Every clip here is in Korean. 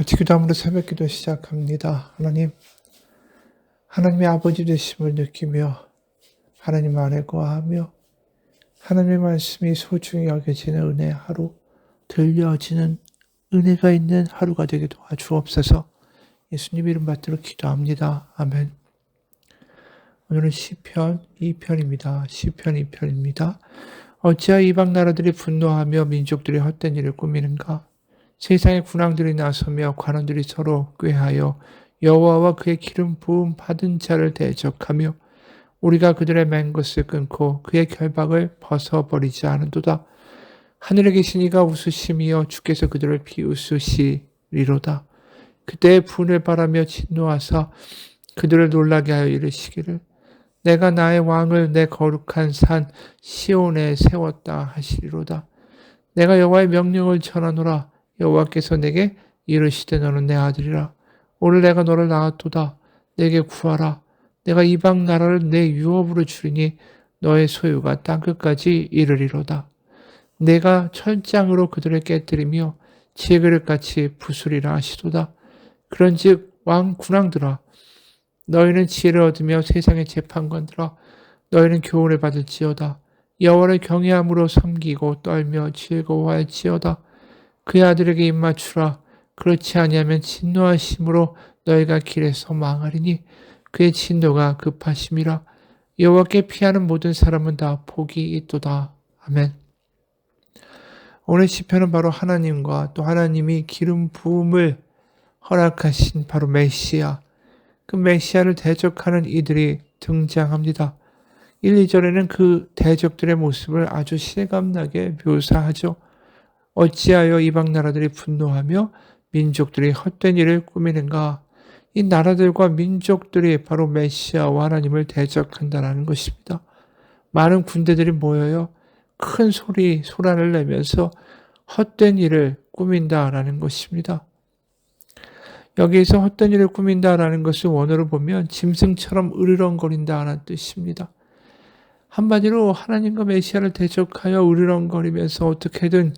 같이 기도함으로 새벽 기도 시작합니다. 하나님의 아버지 되심을 느끼며 하나님 안에 거하며 하나님의 말씀이 소중히 여겨지는 은혜 하루, 들려지는 은혜가 있는 하루가 되게 도와주옵소서. 예수님 이름 받들어 기도합니다. 아멘. 오늘은 시편 2편입니다. 시편 2편입니다. 어찌하여 이방 나라들이 분노하며 민족들이 헛된 일을 꾸미는가? 세상의 군왕들이 나서며 관원들이 서로 꾀하여 여호와와 그의 기름 부음 받은 자를 대적하며 우리가 그들의 맨 것을 끊고 그의 결박을 벗어버리지 않은도다. 하늘에 계신 이가 웃으시며 주께서 그들을 비웃으시리로다. 그때의 분을 바라며 진노하사 그들을 놀라게 하여 이르시기를 내가 나의 왕을 내 거룩한 산 시온에 세웠다 하시리로다. 내가 여호와의 명령을 전하노라. 여호와께서 내게 이르시되 너는 내 아들이라. 오늘 내가 너를 낳았도다. 내게 구하라. 내가 이방 나라를 내 유업으로 주리니 너의 소유가 땅끝까지 이르리로다. 내가 철장으로 그들을 깨뜨리며 지혜그릇같이 부수리라 하시도다. 그런즉 왕 군왕들아 너희는 지혜를 얻으며 세상의 재판관들아 너희는 교훈을 받을지어다. 여호와를 경외함으로 섬기고 떨며 즐거워할지어다. 그의 아들에게 입맞추라. 그렇지 아니하면 진노하심으로 너희가 길에서 망하리니 그의 진노가 급하심이라. 여호와께 피하는 모든 사람은 다 복이 있도다. 아멘. 오늘 시편은 바로 하나님과 또 하나님이 기름 부음을 허락하신 바로 메시아, 그 메시아를 대적하는 이들이 등장합니다. 1, 2절에는 그 대적들의 모습을 아주 실감나게 묘사하죠. 어찌하여 이방 나라들이 분노하며 민족들이 헛된 일을 꾸미는가? 이 나라들과 민족들이 바로 메시아와 하나님을 대적한다는 것입니다. 많은 군대들이 모여요. 큰 소란을 내면서 헛된 일을 꾸민다라는 것입니다. 여기에서 헛된 일을 꾸민다라는 것을 원어로 보면 짐승처럼 으르렁거린다라는 뜻입니다. 한마디로 하나님과 메시아를 대적하여 으르렁거리면서 어떻게든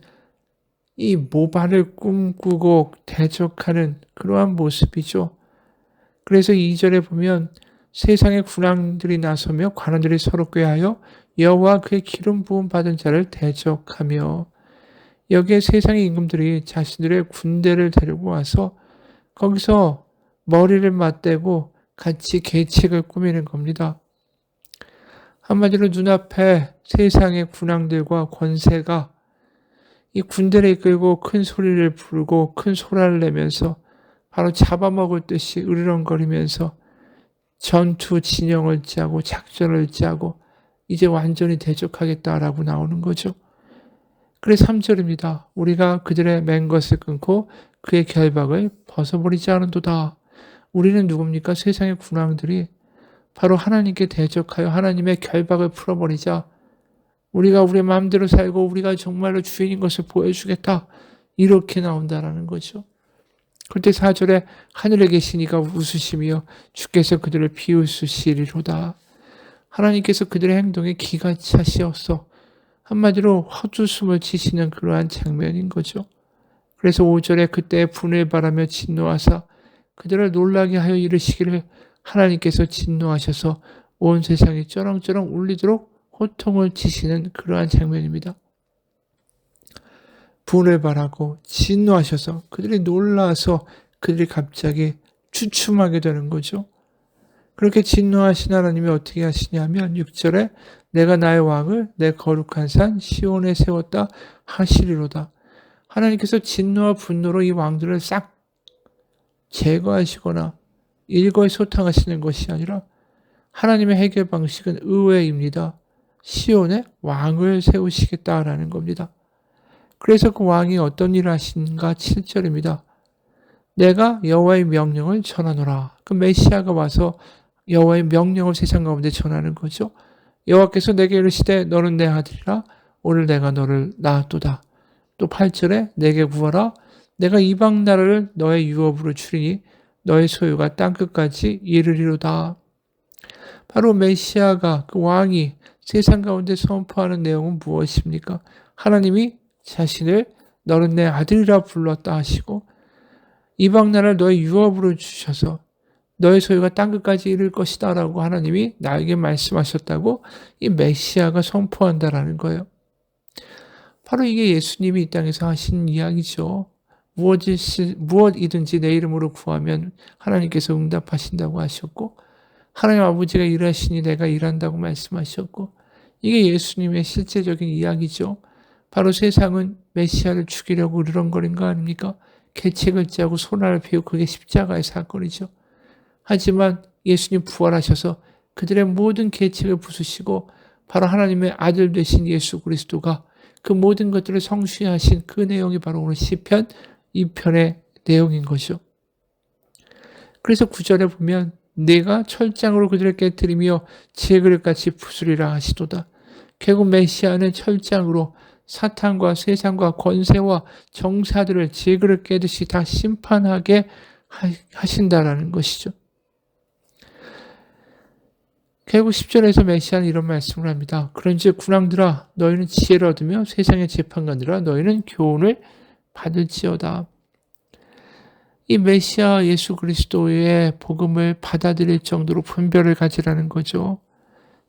이 모반을 꿈꾸고 대적하는 그러한 모습이죠. 그래서 2절에 보면 세상의 군왕들이 나서며 관원들이 서로 꾀하여 여호와 그의 기름 부음 받은 자를 대적하며 여기에 세상의 임금들이 자신들의 군대를 데리고 와서 거기서 머리를 맞대고 같이 계책을 꾸미는 겁니다. 한마디로 눈앞에 세상의 군왕들과 권세가 이 군대를 이끌고 큰 소리를 부르고 큰 소란을 내면서 바로 잡아먹을 듯이 으르렁거리면서 전투 진영을 짜고 작전을 짜고 이제 완전히 대적하겠다라고 나오는 거죠. 그래서 3절입니다. 우리가 그들의 맨 것을 끊고 그의 결박을 벗어버리지 않은도다. 우리는 누굽니까? 세상의 군왕들이 바로 하나님께 대적하여 하나님의 결박을 풀어버리자. 우리가 우리 마음대로 살고 우리가 정말로 주인인 것을 보여주겠다. 이렇게 나온다라는 거죠. 그때 4절에 하늘에 계신 이가 웃으시며 주께서 그들을 비웃으시리로다. 하나님께서 그들의 행동에 기가 차시었어. 한마디로 헛웃음을 치시는 그러한 장면인 거죠. 그래서 5절에 그때의 분을 바라며 진노하사 그들을 놀라게 하여 이르시기를 하나님께서 진노하셔서 온 세상이 쩌렁쩌렁 울리도록 호통을 치시는 그러한 장면입니다. 분을 바라고 진노하셔서 그들이 놀라서 그들이 갑자기 주춤하게 되는 거죠. 그렇게 진노하신 하나님이 어떻게 하시냐면 6절에 내가 나의 왕을 내 거룩한 산 시온에 세웠다 하시리로다. 하나님께서 진노와 분노로 이 왕들을 싹 제거하시거나 일거소탕하시는 것이 아니라 하나님의 해결 방식은 의외입니다. 시온에 왕을 세우시겠다라는 겁니다. 그래서 그 왕이 어떤 일을 하신가 7절입니다. 내가 여호와의 명령을 전하노라. 그 메시아가 와서 여호와의 명령을 세상 가운데 전하는 거죠. 여호와께서 내게 이르시되 너는 내 아들이라. 오늘 내가 너를 낳았도다. 또 8절에 내게 구하라. 내가 이방 나라를 너의 유업으로 주리니 너의 소유가 땅끝까지 이르리로다. 바로 메시아가 그 왕이 세상 가운데 선포하는 내용은 무엇입니까? 하나님이 자신을 너는 내 아들이라 불렀다 하시고 이방 나라를 너의 유업으로 주셔서 너의 소유가 땅끝까지 이를 것이다 라고 하나님이 나에게 말씀하셨다고 이 메시아가 선포한다라는 거예요. 바로 이게 예수님이 이 땅에서 하신 이야기죠. 무엇이든지 내 이름으로 구하면 하나님께서 응답하신다고 하셨고, 하나님 아버지가 일하시니 내가 일한다고 말씀하셨고, 이게 예수님의 실제적인 이야기죠. 바로 세상은 메시아를 죽이려고 으르렁거린 거 아닙니까? 계책을 짜고 소나를 피우고 그게 십자가의 사건이죠. 하지만 예수님 부활하셔서 그들의 모든 계책을 부수시고 바로 하나님의 아들 되신 예수 그리스도가 그 모든 것들을 성취하신 그 내용이 바로 오늘 시편 2편의 내용인 거죠. 그래서 9절에 보면 내가 철장으로 그들을 깨뜨리며 지혜 그릇같이 부수리라 하시도다. 결국 메시아는 철장으로 사탄과 세상과 권세와 정사들을 지혜 그릇 깨듯이 다 심판하게 하신다라는 것이죠. 결국 10절에서 메시아는 이런 말씀을 합니다. 그런즉 군왕들아 너희는 지혜를 얻으며 세상의 재판관들아 너희는 교훈을 받을지어다. 이 메시아 예수 그리스도의 복음을 받아들일 정도로 분별을 가지라는 거죠.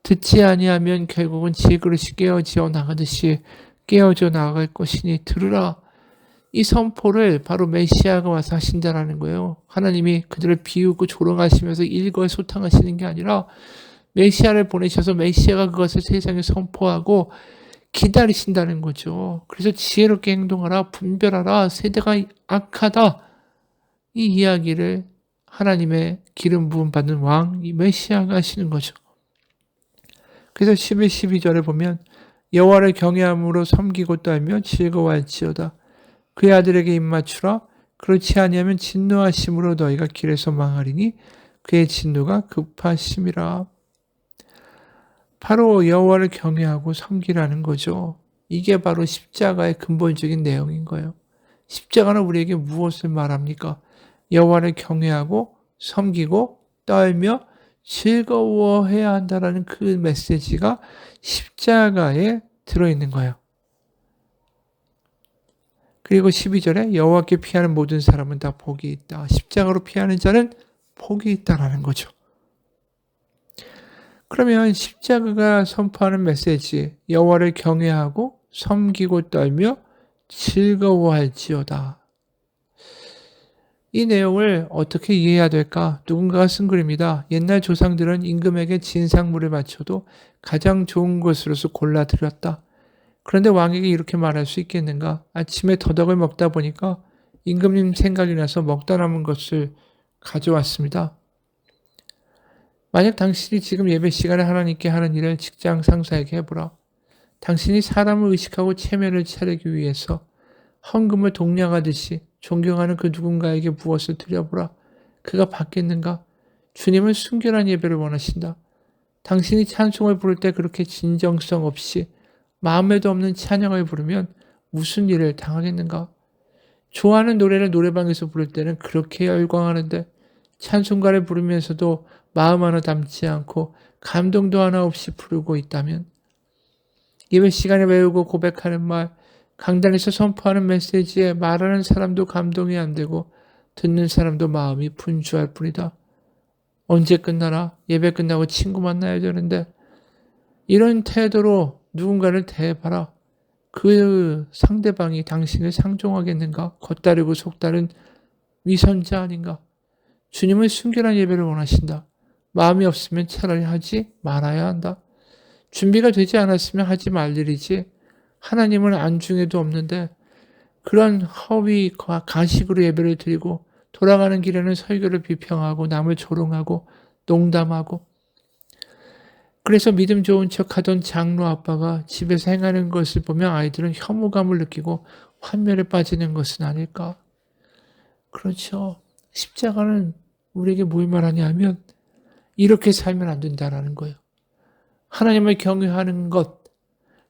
듣지 아니하면 결국은 지혜 그릇이 깨어져 나가듯이 깨어져 나갈 것이니 들으라. 이 선포를 바로 메시아가 와서 하신다라는 거예요. 하나님이 그들을 비우고 조롱하시면서 일거소탕하시는 게 아니라 메시아를 보내셔서 메시아가 그것을 세상에 선포하고 기다리신다는 거죠. 그래서 지혜롭게 행동하라, 분별하라, 세대가 악하다. 이 이야기를 하나님의 기름 부음 받는 왕, 이 메시아가 하시는 거죠. 그래서 11, 12절에 보면 여호와를 경외함으로 섬기고 떨며 즐거워할지어다. 그의 아들에게 입맞추라. 그렇지 아니하면 진노하심으로 너희가 길에서 망하리니 그의 진노가 급하심이라. 바로 여호와를 경외하고 섬기라는 거죠. 이게 바로 십자가의 근본적인 내용인 거예요. 십자가는 우리에게 무엇을 말합니까? 여호와를 경외하고 섬기고 떨며 즐거워해야 한다라는 그 메시지가 십자가에 들어있는 거예요. 그리고 12절에 여호와께 피하는 모든 사람은 다 복이 있다. 십자가로 피하는 자는 복이 있다라는 거죠. 그러면 십자가가 선포하는 메시지, 여호와를 경외하고 섬기고 떨며 즐거워할지어다. 이 내용을 어떻게 이해해야 될까? 누군가가 쓴 글입니다. 옛날 조상들은 임금에게 진상물을 바쳐도 가장 좋은 것으로서 골라드렸다. 그런데 왕에게 이렇게 말할 수 있겠는가? 아침에 더덕을 먹다 보니까 임금님 생각이 나서 먹다 남은 것을 가져왔습니다. 만약 당신이 지금 예배 시간에 하나님께 하는 일을 직장 상사에게 해보라. 당신이 사람을 의식하고 체면을 차리기 위해서 헌금을 동량하듯이 존경하는 그 누군가에게 무엇을 드려보라. 그가 받겠는가? 주님은 순결한 예배를 원하신다. 당신이 찬송을 부를 때 그렇게 진정성 없이 마음에도 없는 찬양을 부르면 무슨 일을 당하겠는가? 좋아하는 노래를 노래방에서 부를 때는 그렇게 열광하는데 찬송가를 부르면서도 마음 하나 담지 않고 감동도 하나 없이 부르고 있다면 예배 시간에 외우고 고백하는 말, 강단에서 선포하는 메시지에 말하는 사람도 감동이 안 되고 듣는 사람도 마음이 분주할 뿐이다. 언제 끝나나? 예배 끝나고 친구 만나야 되는데 이런 태도로 누군가를 대해봐라. 그 상대방이 당신을 상종하겠는가? 겉다르고 속다른 위선자 아닌가? 주님은 순결한 예배를 원하신다. 마음이 없으면 차라리 하지 말아야 한다. 준비가 되지 않았으면 하지 말 일이지. 하나님은 안중에도 없는데 그런 허위와 가식으로 예배를 드리고 돌아가는 길에는 설교를 비평하고 남을 조롱하고 농담하고 그래서 믿음 좋은 척하던 장로 아빠가 집에서 행하는 것을 보면 아이들은 혐오감을 느끼고 환멸에 빠지는 것은 아닐까? 그렇죠. 십자가는 우리에게 뭘 말하냐면 이렇게 살면 안 된다라는 거예요. 하나님을 경외하는 것,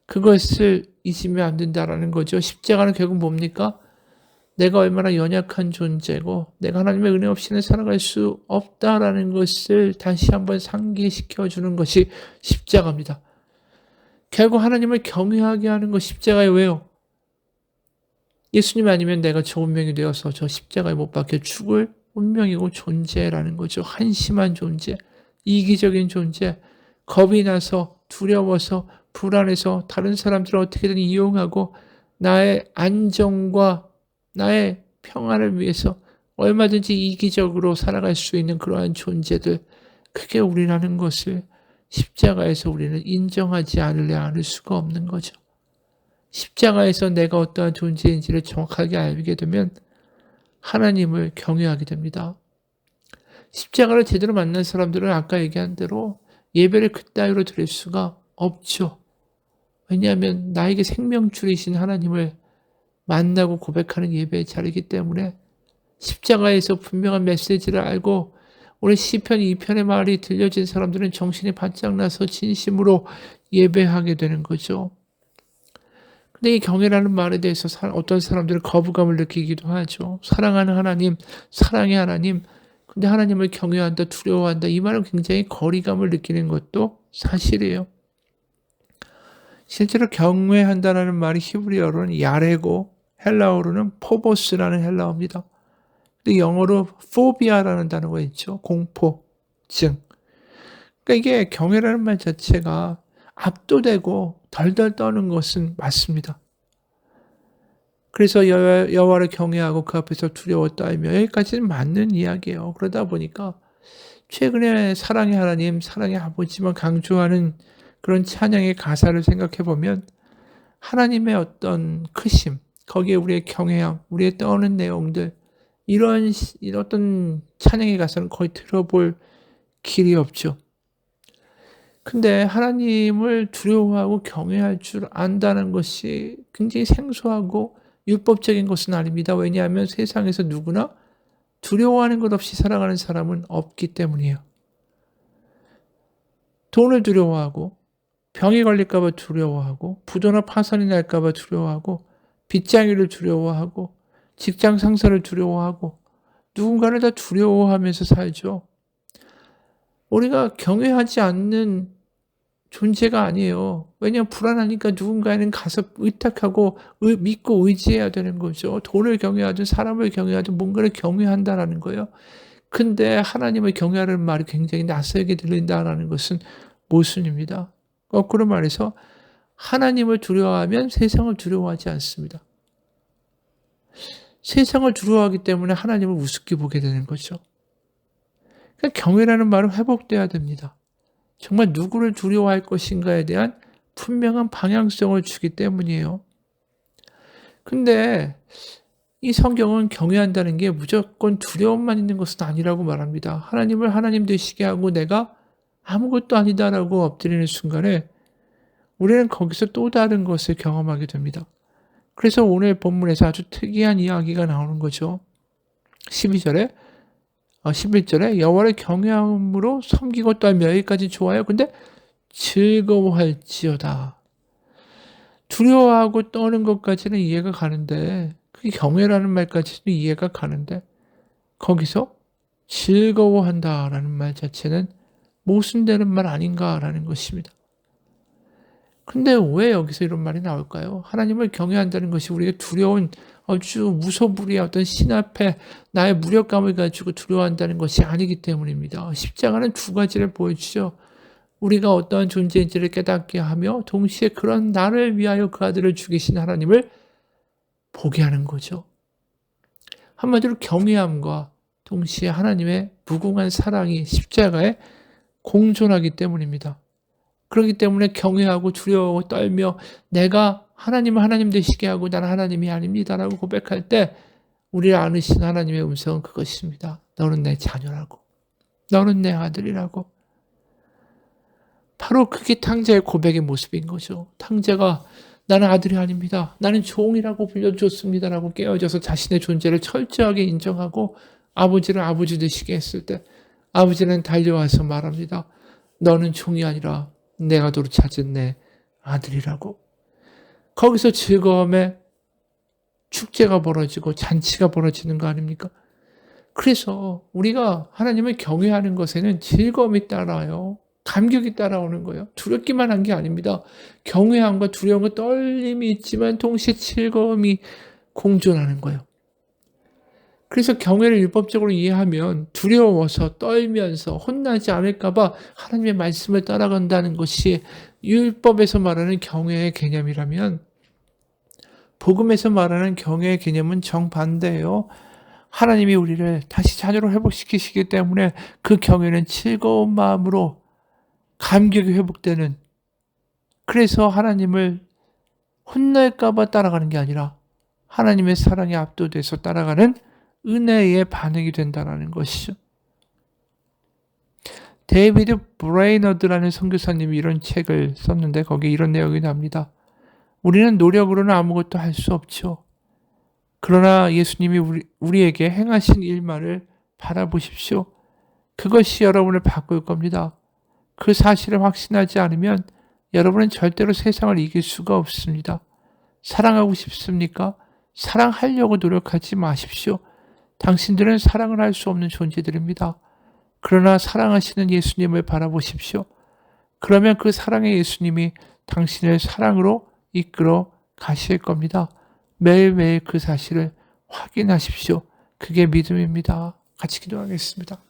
그것을 잊으면 안 된다라는 거죠. 십자가는 결국 뭡니까? 내가 얼마나 연약한 존재고 내가 하나님의 은혜 없이는 살아갈 수 없다라는 것을 다시 한번 상기시켜 주는 것이 십자가입니다. 결국 하나님을 경외하게 하는 것 십자가에 왜요? 예수님 아니면 내가 저 운명이 되어서 저 십자가에 못 박혀 죽을 운명이고 존재라는 거죠. 한심한 존재, 이기적인 존재, 겁이 나서 두려워서 불안해서 다른 사람들을 어떻게든 이용하고 나의 안정과 나의 평안을 위해서 얼마든지 이기적으로 살아갈 수 있는 그러한 존재들, 그게 우리라는 것을 십자가에서 우리는 인정하지 않을 수가 없는 거죠. 십자가에서 내가 어떠한 존재인지를 정확하게 알게 되면 하나님을 경외하게 됩니다. 십자가를 제대로 만난 사람들은 아까 얘기한 대로 예배를 그따위로 드릴 수가 없죠. 왜냐하면 나에게 생명줄이신 하나님을 만나고 고백하는 예배의 자리이기 때문에 십자가에서 분명한 메시지를 알고 오늘 시편 2편의 말이 들려진 사람들은 정신이 바짝 나서 진심으로 예배하게 되는 거죠. 근데 이 경외라는 말에 대해서 어떤 사람들은 거부감을 느끼기도 하죠. 사랑하는 하나님, 사랑의 하나님, 근데 하나님을 경외한다, 두려워한다, 이 말은 굉장히 거리감을 느끼는 것도 사실이에요. 실제로 경외한다라는 말이 히브리어로는 야레고 헬라어로는 포보스라는 헬라어입니다. 근데 영어로 포비아라는 단어가 있죠. 공포증. 그러니까 이게 경외라는 말 자체가 압도되고 덜덜 떠는 것은 맞습니다. 그래서 여호와를 경외하고 그 앞에서 두려워 떨며, 여기까지는 맞는 이야기예요. 그러다 보니까 최근에 사랑의 하나님, 사랑의 아버지만 강조하는 그런 찬양의 가사를 생각해 보면 하나님의 어떤 크심, 거기에 우리의 경외함, 우리의 떠오르는 내용들, 이런 어떤 찬양의 가사는 거의 들어볼 길이 없죠. 근데 하나님을 두려워하고 경외할 줄 안다는 것이 굉장히 생소하고 율법적인 것은 아닙니다. 왜냐하면 세상에서 누구나 두려워하는 것 없이 살아가는 사람은 없기 때문이에요. 돈을 두려워하고, 병이 걸릴까 봐 두려워하고, 부도나 파산이 날까 봐 두려워하고, 빚장이를 두려워하고, 직장 상사를 두려워하고, 누군가를 다 두려워하면서 살죠. 우리가 경외하지 않는 존재가 아니에요. 왜냐하면 불안하니까 누군가에는 가서 의탁하고 믿고 의지해야 되는 거죠. 돈을 경외하든 사람을 경외하든 뭔가를 경외한다라는 거예요. 근데 하나님을 경외하는 말이 굉장히 낯설게 들린다라는 것은 모순입니다. 거꾸로 말해서 하나님을 두려워하면 세상을 두려워하지 않습니다. 세상을 두려워하기 때문에 하나님을 우습게 보게 되는 거죠. 그러니까 경외라는 말은 회복돼야 됩니다. 정말 누구를 두려워할 것인가에 대한 분명한 방향성을 주기 때문이에요. 근데 이 성경은 경외한다는 게 무조건 두려움만 있는 것은 아니라고 말합니다. 하나님을 하나님 되시게 하고 내가 아무것도 아니다라고 엎드리는 순간에 우리는 거기서 또 다른 것을 경험하게 됩니다. 그래서 오늘 본문에서 아주 특이한 이야기가 나오는 거죠. 11절에 여호와를 경외함으로 섬기고 떨며, 여기까지 좋아요. 근데 즐거워할지어다. 두려워하고 떠는 것까지는 이해가 가는데, 그 경외라는 말까지도 이해가 가는데 거기서 즐거워한다라는 말 자체는 모순되는 말 아닌가라는 것입니다. 근데 왜 여기서 이런 말이 나올까요? 하나님을 경외한다는 것이 우리가 두려운 아주 무소불위의 어떤 신 앞에 나의 무력감을 가지고 두려워한다는 것이 아니기 때문입니다. 십자가는 두 가지를 보여주죠. 우리가 어떠한 존재인지를 깨닫게 하며 동시에 그런 나를 위하여 그 아들을 죽이신 하나님을 보게 하는 거죠. 한마디로 경외함과 동시에 하나님의 무궁한 사랑이 십자가에 공존하기 때문입니다. 그렇기 때문에 경외하고 두려워하고 떨며 내가 하나님을 하나님 되시게 하고 나는 하나님이 아닙니다라고 고백할 때 우리를 안으신 하나님의 음성은 그것입니다. 너는 내 자녀라고. 너는 내 아들이라고. 바로 그게 탕자의 고백의 모습인 거죠. 탕자가 나는 아들이 아닙니다. 나는 종이라고 불려줬습니다라고 깨어져서 자신의 존재를 철저하게 인정하고 아버지를 아버지 되시게 했을 때 아버지는 달려와서 말합니다. 너는 종이 아니라 내가 도로 찾은 내 아들이라고. 거기서 즐거움에 축제가 벌어지고 잔치가 벌어지는 거 아닙니까? 그래서 우리가 하나님을 경외하는 것에는 즐거움이 따라요. 감격이 따라오는 거예요. 두렵기만 한 게 아닙니다. 경외함과 두려움과 떨림이 있지만 동시에 즐거움이 공존하는 거예요. 그래서 경외를 율법적으로 이해하면 두려워서 떨면서 혼나지 않을까봐 하나님의 말씀을 따라간다는 것이 율법에서 말하는 경외의 개념이라면 복음에서 말하는 경외의 개념은 정반대예요. 하나님이 우리를 다시 자녀로 회복시키시기 때문에 그 경외는 즐거운 마음으로 감격이 회복되는, 그래서 하나님을 혼날까봐 따라가는 게 아니라 하나님의 사랑에 압도돼서 따라가는 은혜의 반응이 된다는 것이죠. 데이비드 브레이너드라는 선교사님이 이런 책을 썼는데 거기에 이런 내용이 나옵니다. 우리는 노력으로는 아무것도 할 수 없죠. 그러나 예수님이 우리에게 행하신 일만을 바라보십시오. 그것이 여러분을 바꿀 겁니다. 그 사실을 확신하지 않으면 여러분은 절대로 세상을 이길 수가 없습니다. 사랑하고 싶습니까? 사랑하려고 노력하지 마십시오. 당신들은 사랑을 할 수 없는 존재들입니다. 그러나 사랑하시는 예수님을 바라보십시오. 그러면 그 사랑의 예수님이 당신을 사랑으로 이끌어 가실 겁니다. 매일매일 그 사실을 확인하십시오. 그게 믿음입니다. 같이 기도하겠습니다.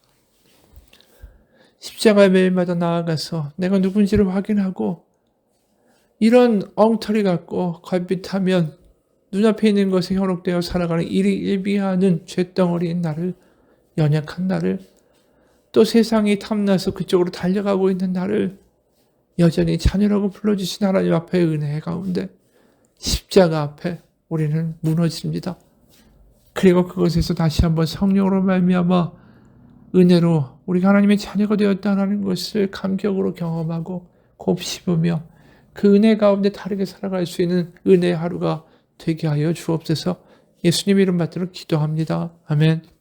십자가에 매일마다 나아가서 내가 누군지를 확인하고 이런 엉터리 갖고 걸핏하면 눈앞에 있는 것에 현혹되어 살아가는 일희일비하는 쇳덩어리인 나를, 연약한 나를, 또 세상이 탐나서 그쪽으로 달려가고 있는 나를 여전히 자녀라고 불러주신 하나님 앞에 은혜 가운데 십자가 앞에 우리는 무너집니다. 그리고 그것에서 다시 한번 성령으로 말미암아 은혜로 우리가 하나님의 자녀가 되었다는 것을 감격으로 경험하고 곱씹으며 그 은혜 가운데 다르게 살아갈 수 있는 은혜의 하루가 되게 하여 주옵소서. 예수님 이름 받들어 기도합니다. 아멘.